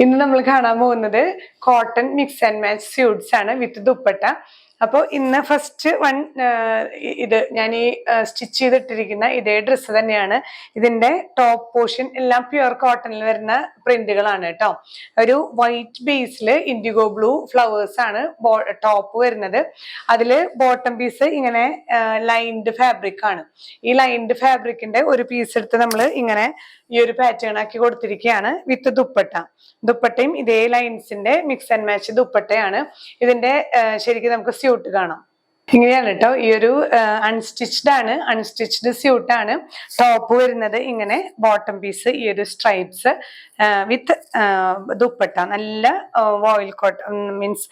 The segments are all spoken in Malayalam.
ഇന്ന് നമ്മൾ കാണാൻ പോകുന്നത് cotton mix and match suits ആണ് വിത്ത് ദുപ്പട്ട. അപ്പോൾ ഇന്ന് ഫസ്റ്റ് വൺ ഇത് ഞാൻ ഈ സ്റ്റിച്ച് ചെയ്തിട്ടിരിക്കുന്ന ഇതേ ഡ്രസ്സ് തന്നെയാണ്. ഇതിന്റെ ടോപ്പ് പോർഷൻ എല്ലാം പ്യുവർ കോട്ടണിൽ വരുന്ന പ്രിന്റുകളാണ് കേട്ടോ. ഒരു വൈറ്റ് ബേസിൽ ഇൻഡിഗോ ബ്ലൂ ഫ്ലവേഴ്സ് ആണ് ടോപ്പ് വരുന്നത്. അതില് ബോട്ടം പീസ് ഇങ്ങനെ ലൈൻഡ് ഫാബ്രിക് ആണ്. ഈ ലൈൻഡ് ഫാബ്രിക്കിന്റെ ഒരു പീസ് എടുത്ത് നമ്മൾ ഇങ്ങനെ ഈ ഒരു പാറ്റേൺ ആക്കി കൊടുത്തിരിക്കുകയാണ് വിത്ത് ദുപ്പട്ട. ദുപ്പട്ടയും ഇതേ ലൈൻസിന്റെ മിക്സ് ആൻഡ് മാച്ച് ദുപ്പട്ടയാണ്. ഇതിന്റെ ശരിക്കും നമുക്ക് സ്യൂട്ട് കാണാം. ഇങ്ങനെയാണ് കേട്ടോ. ഈ ഒരു അൺസ്റ്റിച്ച്ഡ് ആണ്, അൺസ്റ്റിച്ച്ഡ് സ്യൂട്ട് ആണ്. ടോപ്പ് വരുന്നത് ഇങ്ങനെ, ബോട്ടം പീസ് ഈ ഒരു സ്ട്രൈപ്സ് വിത്ത് ദുപ്പട്ട. നല്ല വോയിൽ കോട്ടൺ മീൻസ്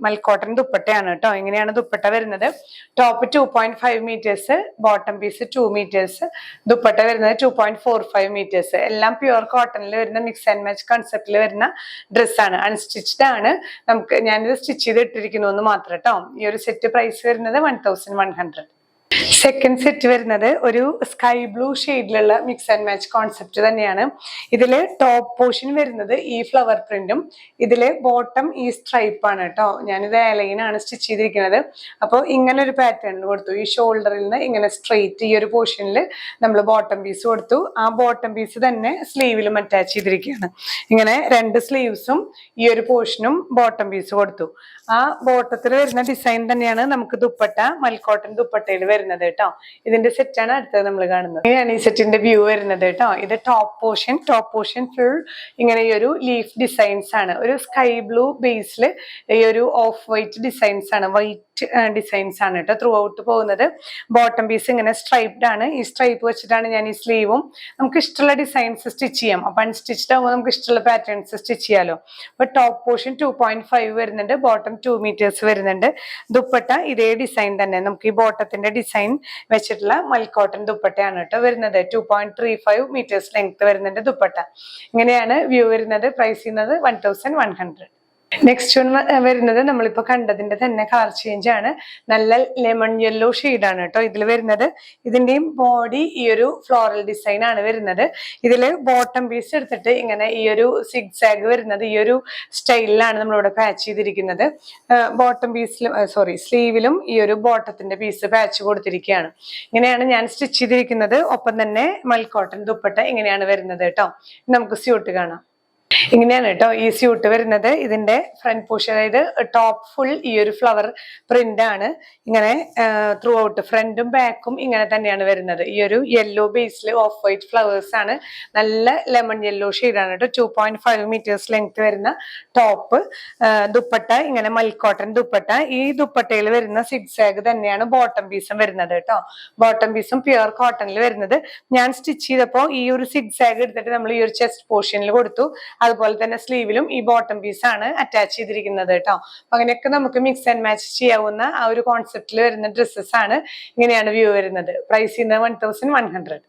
മൽക്കോട്ടൺ ദുപ്പട്ടയാണ് കേട്ടോ. ഇങ്ങനെയാണ് ദുപ്പട്ട വരുന്നത്. Top 2.5 metres, bottom piece 2 metres, dupatta വരുന്നത് 2.45 മീറ്റേഴ്സ്. എല്ലാം പ്യുവർ കോട്ടണിൽ വരുന്ന മിക്സ് ആൻഡ് മാച്ച് കൺസെപ്റ്റിൽ വരുന്ന ഡ്രസ്സാണ്. അൺസ്റ്റിച്ച്ഡ് ആണ്. ഞാനിത് സ്റ്റിച്ച് ചെയ്ത് ഇട്ടിരിക്കുന്നു എന്ന് മാത്രം കേട്ടോ. ഈ ഒരു സെറ്റ് പ്രൈസ് വരുന്നത് 1100. സെക്കൻഡ് സെറ്റ് വരുന്നത് ഒരു സ്കൈ ബ്ലൂ ഷെയ്ഡിലുള്ള മിക്സ് ആൻഡ് മാച്ച് കോൺസെപ്റ്റ് തന്നെയാണ്. ഇതില് ടോപ്പ് പോർഷൻ വരുന്നത് ഈ ഫ്ലവർ പ്രിന്റും, ഇതില് ബോട്ടം ഈ സ്ട്രൈപ്പ് ആണ് കേട്ടോ. ഞാനിത് ലൈനാണ് സ്റ്റിച്ച് ചെയ്തിരിക്കുന്നത്. അപ്പോൾ ഇങ്ങനെ ഒരു പാറ്റേണിൽ കൊടുത്തു. ഈ ഷോൾഡറിൽ നിന്ന് ഇങ്ങനെ സ്ട്രെയിറ്റ് ഈ ഒരു പോർഷനിൽ നമ്മൾ ബോട്ടം പീസ് കൊടുത്തു. ആ ബോട്ടം പീസ് തന്നെ സ്ലീവിലും അറ്റാച്ച് ചെയ്തിരിക്കുകയാണ്. ഇങ്ങനെ 2 സ്ലീവ്സും ഈ ഒരു പോർഷനും ബോട്ടം പീസ് കൊടുത്തു. ആ ബോട്ടത്തിൽ വരുന്ന ഡിസൈൻ തന്നെയാണ് നമുക്ക് ദുപ്പട്ട, മൽക്കോട്ടൺ ദുപ്പട്ടയിൽ വരുന്നത് കേട്ടോ. ഇതിന്റെ സെറ്റാണ് അടുത്തത് നമ്മൾ കാണുന്നത്. ഇങ്ങനെയാണ് ഈ സെറ്റിന്റെ വ്യൂ വരുന്നത് കേട്ടോ. ഇത് ടോപ്പ് പോർഷൻ ഫുൾ ഇങ്ങനെ ഈ ഒരു ലീഫ് ഡിസൈൻസ് ആണ്. ഒരു സ്കൈ ബ്ലൂ ബേസിൽ ഈ ഒരു ഓഫ് വൈറ്റ് ഡിസൈൻസ് ആണ്, വൈറ്റ് ഡിസൈൻസ് ആണ് കേട്ടോ ത്രൂ ഔട്ട് പോകുന്നത്. ബോട്ടം പീസ് ഇങ്ങനെ സ്ട്രൈപ്ഡ് ആണ്. ഈ സ്ട്രൈപ്പ് വെച്ചിട്ടാണ് ഞാൻ ഈ സ്ലീവും, നമുക്ക് ഇഷ്ടമുള്ള ഡിസൈൻസ് സ്റ്റിച്ച് ചെയ്യാം. അപ്പൊ അൺസ്റ്റിച്ച്ഡ് ആകുമ്പോൾ നമുക്ക് ഇഷ്ടമുള്ള പാറ്റേൺസ് സ്റ്റിച്ച് ചെയ്യാലോ. അപ്പൊ ടോപ്പ് പോർഷൻ 2.5 വരുന്നുണ്ട്, ബോട്ടം 2 മീറ്റേഴ്സ് വരുന്നുണ്ട്. ദുപ്പട്ട ഇതേ ഡിസൈൻ തന്നെ, നമുക്ക് ഈ ബോട്ടത്തിന്റെ ഡിസൈൻ വെച്ചിട്ടുള്ള മൽക്കോട്ടൺ ദുപ്പട്ടയാണ് കേട്ടോ വരുന്നത്. 2.35 മീറ്റേഴ്സ് ലെങ്ത് വരുന്നുണ്ട് ദുപ്പട്ട. ഇങ്ങനെയാണ് വ്യൂ വരുന്നത്. പ്രൈസ് ചെയ്യുന്നത് 1100. നെക്സ്റ്റ് വരുന്നത് നമ്മളിപ്പോ കണ്ടതിന്റെ തന്നെ കളർ ചേഞ്ച് ആണ്. നല്ല ലെമൺ യെല്ലോ ഷെയ്ഡാണ് കേട്ടോ ഇതിൽ വരുന്നത്. ഇതിന്റെയും ബോഡി ഈ ഒരു ഫ്ലോറൽ ഡിസൈൻ ആണ് വരുന്നത്. ഇതില് ബോട്ടം പീസ് എടുത്തിട്ട് ഇങ്ങനെ ഈ ഒരു സിഗ്സാഗ് വരുന്നത് ഈ ഒരു സ്റ്റൈലിലാണ് നമ്മളിവിടെ പാച്ച് ചെയ്തിരിക്കുന്നത്. ബോട്ടം പീസിലും സ്ലീവിലും ഈ ഒരു ബോട്ടത്തിന്റെ പീസ് പാച്ച് കൊടുത്തിരിക്കുകയാണ്. ഇങ്ങനെയാണ് ഞാൻ സ്റ്റിച്ച് ചെയ്തിരിക്കുന്നത്. ഒപ്പം തന്നെ മൽക്കോട്ടൺ ദുപ്പട്ട ഇങ്ങനെയാണ് വരുന്നത് കേട്ടോ. നമുക്ക് സ്യൂട്ട് കാണാം. ഇങ്ങനെയാണ് കേട്ടോ ഈ സ്യൂട്ട് വരുന്നത്. ഇതിന്റെ ഫ്രണ്ട് പോർഷൻ, അതായത് ടോപ്പ് ഫുൾ ഈ ഒരു ഫ്ലവർ പ്രിന്റ് ആണ്. ഇങ്ങനെ ത്രൂ ഔട്ട് ഫ്രണ്ടും ബാക്കും ഇങ്ങനെ തന്നെയാണ് വരുന്നത്. ഈ ഒരു yellow Basil of white flowers ആണ്. നല്ല ലെമൺ യെല്ലോ ഷെയ്ഡാണ് കേട്ടോ. 2.5 മീറ്റേഴ്സ് ലെങ്ത് വരുന്ന ടോപ്പ്. ദുപ്പട്ട ഇങ്ങനെ മൽക്കോട്ടൺ ദുപ്പട്ട. ഈ ദുപ്പട്ടയിൽ വരുന്ന സിഗ്സാഗ് തന്നെയാണ് ബോട്ടം പീസും വരുന്നത് കേട്ടോ. ബോട്ടം പീസും പ്യുവർ കോട്ടണിൽ വരുന്നത്. ഞാൻ സ്റ്റിച്ച് ചെയ്തപ്പോൾ ഈ ഒരു സിഗ്സാഗ് എടുത്തിട്ട് നമ്മൾ ഈ ഒരു ചെസ്റ്റ് പോർഷനിൽ കൊടുത്തു. അതുപോലെ തന്നെ സ്ലീവിലും ഈ ബോട്ടം പീസ് ആണ് അറ്റാച്ച് ചെയ്തിരിക്കുന്നത് കേട്ടോ. അങ്ങനെയൊക്കെ നമുക്ക് മിക്സ് ആൻഡ് മാച്ച് ചെയ്യാവുന്ന ആ ഒരു കോൺസെപ്റ്റിൽ വരുന്ന ഡ്രസ്സസ് ആണ്. ഇങ്ങനെയാണ് വ്യൂ വരുന്നത്. പ്രൈസ് ചെയ്യുന്നത് 1100.